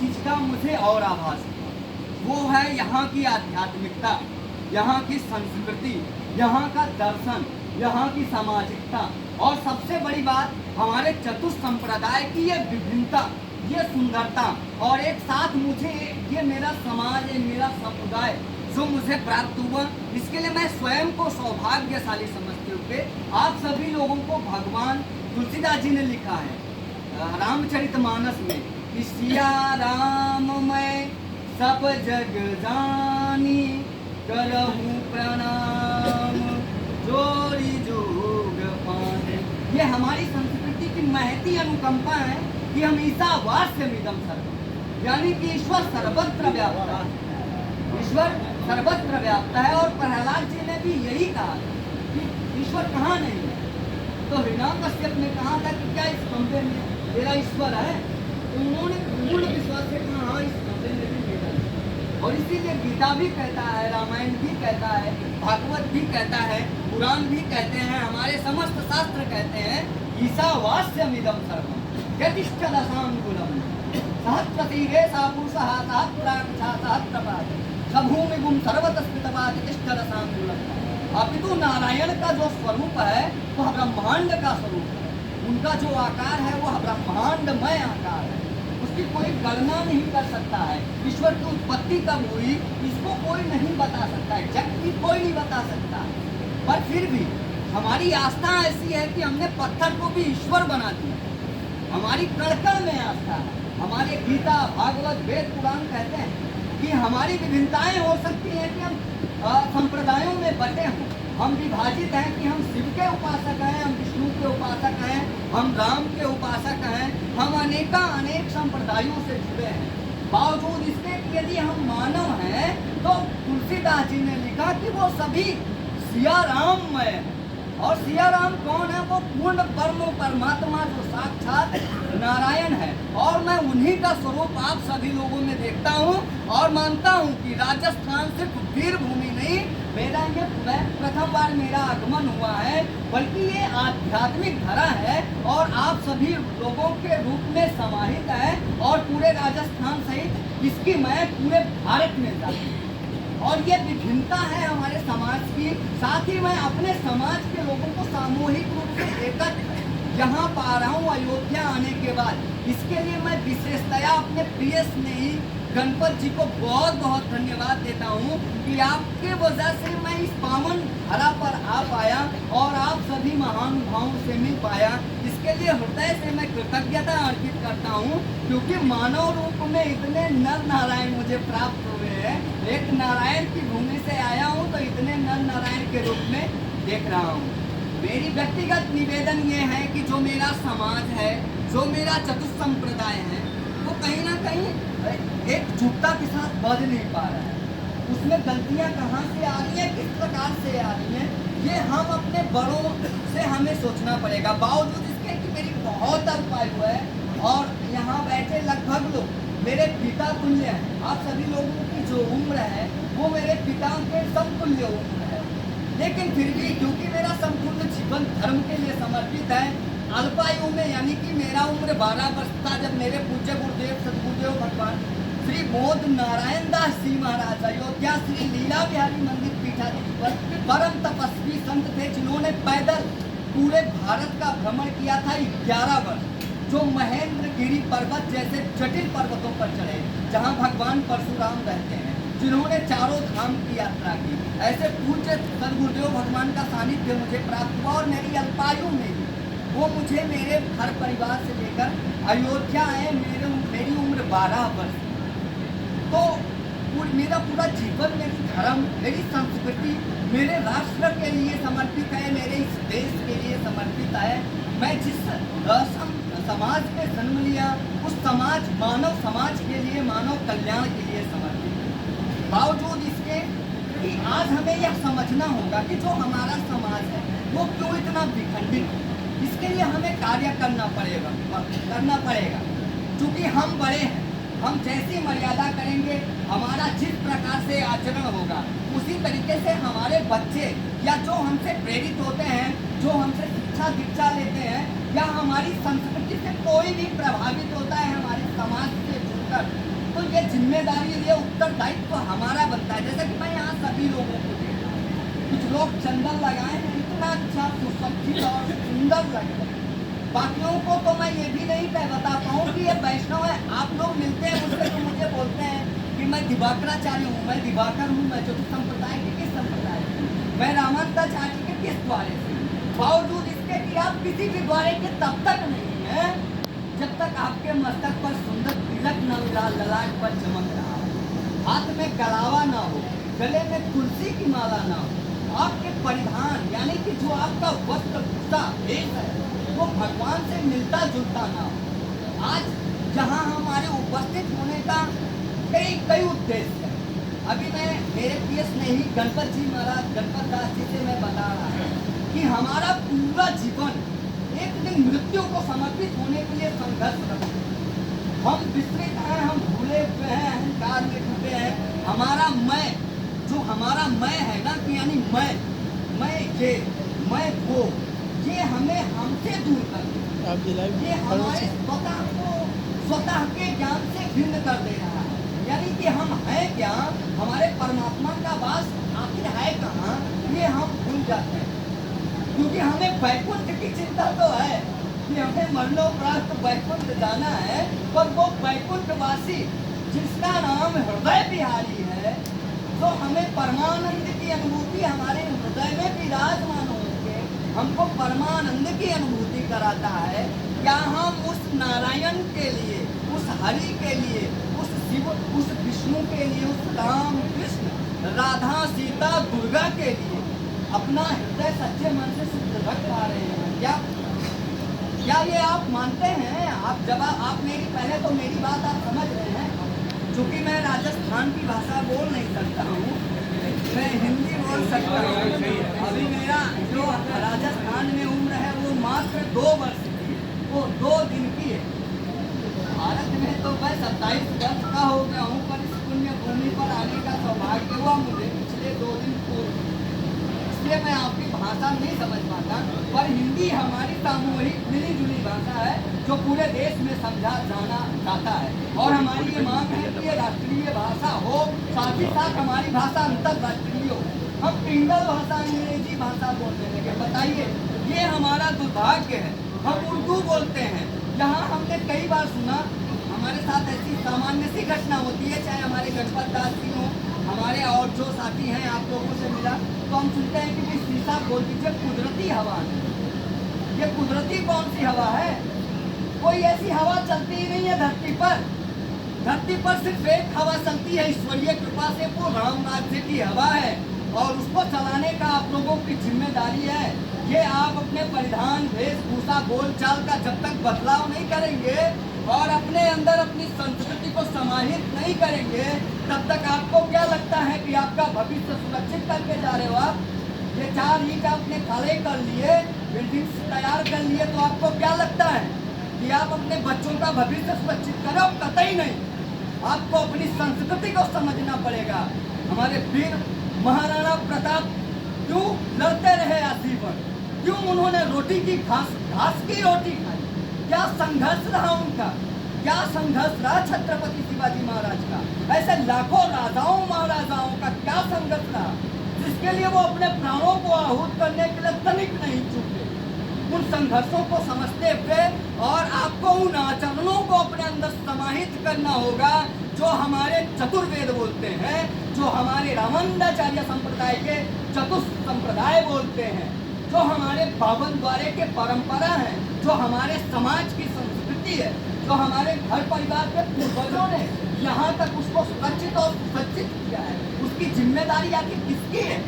चीज का मुझे और आभास हुआ, वो है यहाँ की आध्यात्मिकता, यहाँ की संस्कृति, यहाँ का दर्शन, यहाँ की सामाजिकता, और सबसे बड़ी बात हमारे चतुर्थ संप्रदाय की ये विभिन्नता, ये सुंदरता, और एक साथ मुझे ये मेरा समाज, ये मेरा समुदाय जो मुझे प्राप्त हुआ, इसके लिए मैं स्वयं को सौभाग्यशाली समझते हुए आप सभी लोगों को भगवान तुलसीदास जी ने लिखा है रामचरितमानस में कि सिया राम मैं सब जग जानी, करहूँ प्रणाम जोरी जोग पानी। ये हमारी संस्कृति की महती अनुकंपा है कि हम ईशावास्यमिदं सर्वम्, यानी कि ईश्वर सर्वत्र व्याप्त है, ईश्वर सर्वत्र व्याप्त है। और प्रहलाद जी ने भी यही कहा कि ईश्वर कहाँ नहीं है, तो हिरण्यकश्यप ने कहा था कि क्या इस कमरे में तेरा ईश्वर है, तो उन्होंने पूर्ण विश्वास से कहा हाँ इस कमरे में भी मेरा ईश्वर। और इसीलिए गीता भी कहता है, रामायण भी कहता है, भागवत भी कहता है, पुराण भी कहते हैं, हमारे समस्त शास्त्र कहते हैं ईशावास्यमिदं सर्वम् यतिष्ठदशांगुलम् सहस्रतीरे सा पुरुषः सहस्राक्षः सहस्रपाद सभूमिगुं सर्वतस्थितवाद यतिष्ठदशांगुलम्। अपितु नारायण का जो स्वरूप है वह ब्रह्मांड का स्वरूप है, उनका जो आकार है वह ब्रह्मांडमय आकार है, उसकी कोई गणना नहीं कर सकता है। ईश्वर की उत्पत्ति कब हुई इसको कोई नहीं बता सकता है, जग भी कोई नहीं बता सकता। पर फिर भी हमारी आस्था ऐसी है कि हमने पत्थर को भी ईश्वर बना दिया, हमारी कण-कण में आस्था है। हमारे गीता, भागवत, वेद, पुराण कहते हैं कि हमारी विभिन्नताएं हो सकती हैं कि हम संप्रदायों में बटे हों, हम विभाजित हैं कि हम शिव के उपासक हैं, हम विष्णु के उपासक हैं, हम राम के उपासक हैं, हम अनेक संप्रदायों से जुड़े हैं। बावजूद इसके कि यदि हम मानव हैं तो तुलसीदास जी ने लिखा कि वो सभी सिया राममय है। और सिया राम कौन है? वो पूर्ण ब्रह्म परमात्मा जो साक्षात नारायण है। और मैं उन्हीं का स्वरूप आप सभी लोगों में देखता हूँ और मानता हूँ कि राजस्थान सिर्फ वीर भूमि नहीं, मेरा ये प्रथम बार मेरा आगमन हुआ है, बल्कि ये आध्यात्मिक धरा है और आप सभी लोगों के रूप में समाहित है। और पूरे राजस्थान सहित इसकी मैं पूरे भारत में जाती हूँ। और ये विभिन्नता है हमारे समाज की। साथ ही मैं अपने समाज के लोगों को सामूहिक रूप से एकत्र यहाँ पा रहा हूँ अयोध्या आने के बाद। इसके लिए मैं विशेषतया अपने प्रिय स्नेही गणपत जी को बहुत बहुत धन्यवाद देता हूँ कि आपके वजह से मैं इस पावन धरा पर आ पाया और आप सभी महानुभावों से मिल पाया। इसके लिए हृदय से मैं कृतज्ञता अर्पित करता हूँ, क्योंकि मानव रूप में इतने नर नारायण मुझे प्राप्त हुए हैं। एक नारायण की भूमि से आया हूँ तो इतने नर नारायण के रूप में देख रहा हूँ। मेरी व्यक्तिगत निवेदन ये है कि जो मेरा समाज है, जो मेरा चतुर्थ संप्रदाय है, वो कहीं ना कहीं एकजुटता के साथ बढ़ नहीं पा रहा है। उसमें गलतियां कहाँ से आ रही हैं, किस प्रकार से आ रही हैं, ये हम अपने बड़ों से हमें सोचना पड़ेगा। बावजूद इसके कि मेरी बहुत अल्पायु है और यहाँ बैठे लगभग लोग मेरे पिता तुल्य हैं। आप सभी लोगों की जो उम्र है वो मेरे पिता के समतुल्य उम्र है, लेकिन फिर भी क्योंकि मेरा संपूर्ण जीवन धर्म के लिए समर्पित है, अल्पायु में यानी कि मेरा उम्र 12 वर्ष था जब मेरे पूज्य गुरुदेव सदगुरुदेव भगवान श्री बोध नारायण दास जी महाराज अयोध्या श्री लीला बिहारी मंदिर पीठाधीश पर परम तपस्वी संत थे, जिन्होंने पैदल पूरे भारत का भ्रमण किया था 11 वर्ष, जो महेंद्र गिरी पर्वत जैसे जटिल पर्वतों पर चढ़े जहाँ भगवान परशुराम रहते हैं, जिन्होंने चारों धाम की यात्रा की। ऐसे पूज्य सदगुरुदेव भगवान का सानिध्य मुझे प्राप्त हुआ और मेरी अल्पायु में वो मुझे मेरे घर परिवार से लेकर अयोध्या आए। मेरी उम्र 12 वर्ष, तो मेरा पूरा जीवन मेरी धर्म, मेरी संस्कृति, मेरे राष्ट्र के लिए समर्पित है, मेरे इस देश के लिए समर्पित है। मैं जिस समाज में जन्म लिया उस समाज, मानव समाज के लिए, मानव कल्याण के लिए समर्पित है। बावजूद इसके कि आज हमें यह समझना होगा कि जो हमारा समाज है वो क्यों इतना विखंडित है। इसके लिए हमें कार्य करना पड़ेगा, क्योंकि हम बड़े हैं। हम जैसी मर्यादा करेंगे, हमारा जिस प्रकार से आचरण होगा, उसी तरीके से हमारे बच्चे या जो हमसे प्रेरित होते हैं, जो हमसे शिक्षा दीक्षा लेते हैं, या हमारी संस्कृति से कोई भी प्रभावित होता है हमारे समाज से जुड़कर, जिम्मेदारी, ये उत्तरदायित्व हमारा बनता है। जैसे कि मैं यहाँ सभी लोगों को देख रहा हूँ, कुछ लोग चंदन लगाए हैं, इतना अच्छा सुसज्जित और सुंदर लग रहा है। बाकियों को तो मैं ये भी नहीं कह बता पाऊँ कि ये वैष्णव है। आप लोग मिलते हैं मुझसे तो मुझे बोलते हैं कि मैं दिवाकराचार्य हूँ, मैं दिवाकर हूँ, मैं चतुर्थ संप्रदाय के किस संप्रदाय के, मैं रामानंदाचार्य के किस द्वारे से। बावजूद इसके कि आप किसी भी द्वारे के तब तक नहीं है जब तक आपके मस्तक पर सुंदर तिलक न मिला, ललाट पर चमक रहा हो, हाथ में कलावा ना हो, गले में तुलसी की माला ना हो, आपके परिधान यानी कि जो आपका वस्त्र भूषा भेष है वो भगवान से मिलता जुलता ना हो। आज जहाँ हमारे उपस्थित होने का कई उद्देश्य है। अभी मैं मेरे प्रिय स्नेही गणपत जी महाराज गणपत दास जी से मैं बता रहा हूँ कि हमारा पूरा जीवन एक दिन मृत्यु को समर्पित होने के लिए संघर्ष करते हैं। हम विस्तृत हैं, हम भूले हुए हैं, अहंकार में डूबे हैं। हमारा मैं, जो हमारा मैं है ना कि यानी मैं ये, मैं वो, ये हमें हमसे दूर कर दे, ये हमारे स्वतः के ज्ञान से भिन्न कर दे रहा है। यानी कि हम हैं क्या, हमारे परमात्मा का वास आखिर है कहाँ, ये हम भूल जाते हैं। क्योंकि हमें वैकुंठ की चिंता तो है कि हमें मरणोपरांत वैकुंठ जाना है, पर वो वैकुंठवासी जिसका नाम हृदय बिहारी है, तो हमें परमानंद की अनुभूति हमारे हृदय में विराजमान होकर हमको परमानंद की अनुभूति कराता है। क्या हम उस नारायण के लिए, उस हरि के लिए, उस शिव, उस विष्णु के लिए, उस राम कृष्ण राधा सीता दुर्गा के लिए अपना हृदय सच्चे मन से शुद्ध रख पा रहे हैं क्या ये आप मानते हैं? आप जब आप मेरी, पहले तो मेरी बात आप समझ रहे हैं, क्योंकि मैं राजस्थान की भाषा बोल नहीं सकता हूँ, मैं हिंदी बोल सकता हूँ। अभी मेरा जो राजस्थान में उम्र है वो मात्र 2 वर्ष की, वो 2 दिन की है। भारत में तो मैं 27 वर्ष का हो गया हूँ, पर इस पुण्य भूमि पर आने का सौभाग्य हुआ मुझे पिछले 2 दिन पूर्व। इसलिए मैं आपकी भाषा नहीं समझ पाता, पर हिंदी हमारी सामूहिक मिली जुली भाषा है जो पूरे देश में समझा जाना चाहता है। और हमारी ये मांग है कि ये राष्ट्रीय भाषा हो, साथ ही साथ हमारी भाषा अंतरराष्ट्रीय हो। हम पिंगल भाषा, अंग्रेजी भाषा बोलने लगे, बताइए ये हमारा दुर्भाग्य है। हम उर्दू बोलते हैं, यहाँ हमने कई बार सुना, हमारे साथ ऐसी सामान्य सी घटना होती है, चाहे हमारे गणपत दास जी हों, हमारे और जो साथी हैं, आप लोगों से मिला तो हम सुनते हैं कि शीशा खोल दीजिए, कुदरती हवा है। ये कुदरती कौन सी हवा है? कोई ऐसी हवा चलती ही नहीं है धरती पर। धरती पर सिर्फ एक हवा चलती है ईश्वरीय कृपा से, वो राम राज्य की हवा है, और उसको चलाने का आप लोगों की जिम्मेदारी है। ये आप अपने परिधान, वेशभूषा, बोलचाल का जब तक बदलाव नहीं करेंगे और अपने अंदर अपनी संस्कृति को समाहित नहीं करेंगे, तब तक आपको क्या लगता है कि आपका भविष्य सुरक्षित करके जा रहे हो आप? ये 4 ईंट आपने खड़े कर लिए, बिल्डिंग्स तैयार कर लिए, तो आपको क्या लगता है कि आप अपने बच्चों का भविष्य सुरक्षित करो? कतई नहीं। आपको अपनी संस्कृति को समझना पड़ेगा। हमारे वीर महाराणा प्रताप क्यों लड़ते रहे आजीवन? क्यों उन्होंने रोटी की घास की रोटी खाई? क्या संघर्ष रहा उनका? क्या संघर्ष रहा छत्रपति शिवाजी महाराज का? ऐसे लाखों राजाओं महाराजाओं का क्या संघर्ष रहा, जिसके लिए वो अपने प्राणों को आहूत करने के लिए तनिक नहीं चूके? उन संघर्षों को समझते हुए और आपको उन आचरणों को अपने अंदर समाहित करना होगा जो हमारे चतुर्वेद बोलते हैं, जो हमारे रामानंदाचार्य संप्रदाय के चतुर्थ संप्रदाय बोलते हैं, जो हमारे 52 द्वारे के परंपरा है, जो हमारे समाज की संस्कृति है, जो हमारे घर परिवार के पूर्वजों ने यहाँ तक उसको सुरक्षित और सुसज्जित किया है, उसकी जिम्मेदारी आखिर किसकी है?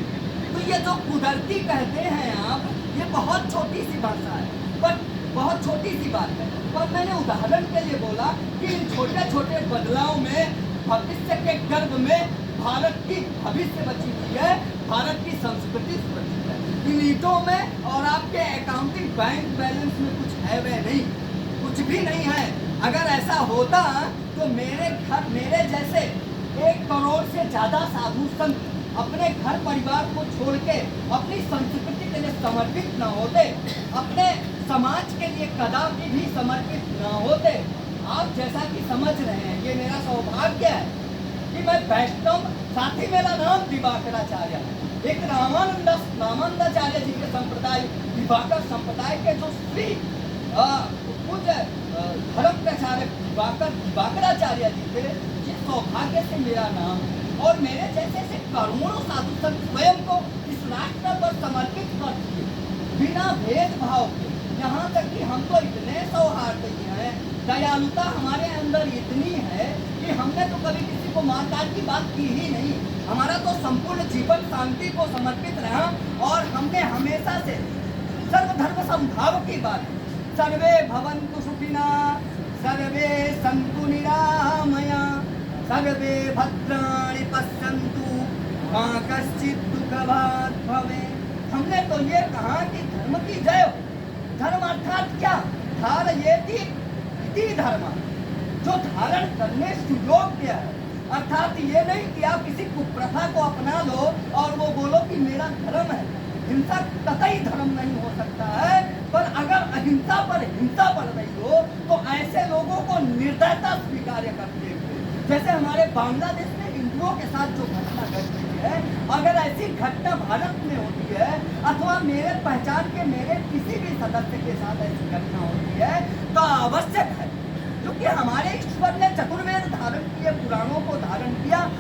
तो ये जो कुदरती कहते हैं आप, ये बहुत छोटी सी भाषा है, पर बहुत छोटी सी बात है, पर मैंने उदाहरण के लिए बोला कि इन छोटे छोटे बदलाव में भविष्य के गर्भ में भारत की भविष्य बची हुई है, भारत की संस्कृति सुरक्षित है। इन ईंटों में और आपके अकाउंटिंग बैंक बैलेंस में कुछ है वह नहीं, कुछ भी नहीं है। अगर ऐसा होता तो मेरे जैसे 1 करोड़ से ज़्यादा साधु संत अपने घर परिवार को छोड़ के अपनी संस्कृति के लिए समर्पित न होते, अपने समाज के लिए कदापि भी समर्पित न होते। आप जैसा कि समझ रहे हैं, ये मेरा सौभाग्य है कि मैं वैष्णव, साथ ही मेरा नाम दिवाकराचार्य है। एक रामानंदाचार्य जी के संप्रदाय, दिवाकर संप्रदाय के जो श्री पूज्य धर्म प्रचारक दिवाकराचार्य जी थे, जिस सौभाग्य से मेरा नाम है। और मेरे जैसे से करोड़ों साधु संत स्वयं को इस राष्ट्र पर समर्पित कर दिए, बिना भेदभाव के। यहाँ तक कि हम तो इतने सौहार्दीय हैं, दयालुता हमारे अंदर इतनी है कि हमने तो कभी किसी को मारकाट की बात की ही नहीं। हमारा तो संपूर्ण जीवन शांति को समर्पित रहा, और हमने हमेशा से सर्वधर्म समभाव की बात, सर्वे भवन्तु सुखिनः, सर्वे सन्तु निरामया, सर्वे भद्राणि पश्यन्तु मा कश्चित् दुःखभाग् भवेत्। हमने तो ये कहा कि धर्म की जय हो। धर्म अर्थात क्या? धारयेति इति धर्म, जो धारण करने सुयोग्य है। अर्थात ये नहीं कि आप किसी कुप्रथा को अपना लो और वो बोलो कि मेरा धर्म है। हिंसा कतई धर्म नहीं हो सकता है, पर अगर अहिंसा पर हिंसा बढ़ रही हो तो ऐसे लोगों को निर्दयता स्वीकार्य करते हुए, जैसे हमारे बांग्लादेश में हिंदुओं के साथ जो घटना घट रही है, अगर ऐसी घटना भारत में होती है अथवा मेरे पहचान के मेरे किसी भी सदस्य के साथ ऐसी घटना होती है, तो आवश्यक है, क्योंकि हमारे ईश्वर ने चतुर्वेद धारण किए, पुराणों को धारण किया,